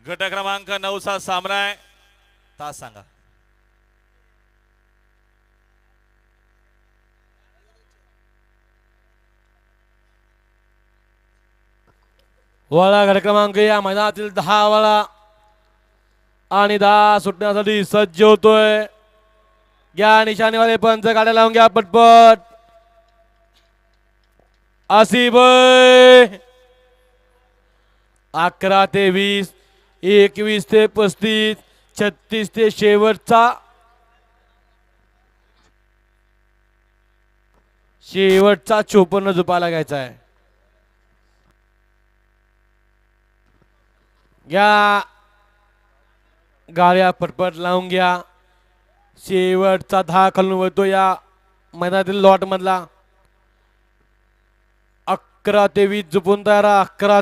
गट क्रमांक 9 चा सामना आहे. तास सांगा. वळा गट क्रमांक या मैदानातील 10 वळा आणि 10 सुटण्यासाठी सज्ज होतोय. घ्या निशाणीवाले पंच गाड्या लावून घ्या पटपट. आसिफ 11 ते 20, 21 ते 35, 36 ते शेवटचा शेवटचा 54 झुपायला घ्यायचा आहे. घ्या गाड्या पटपट लावून घ्या. शेवटचा 10 खालून वळतो या मैदानातील लॉट मधला. 11 ते 20 झुपून तयार. 11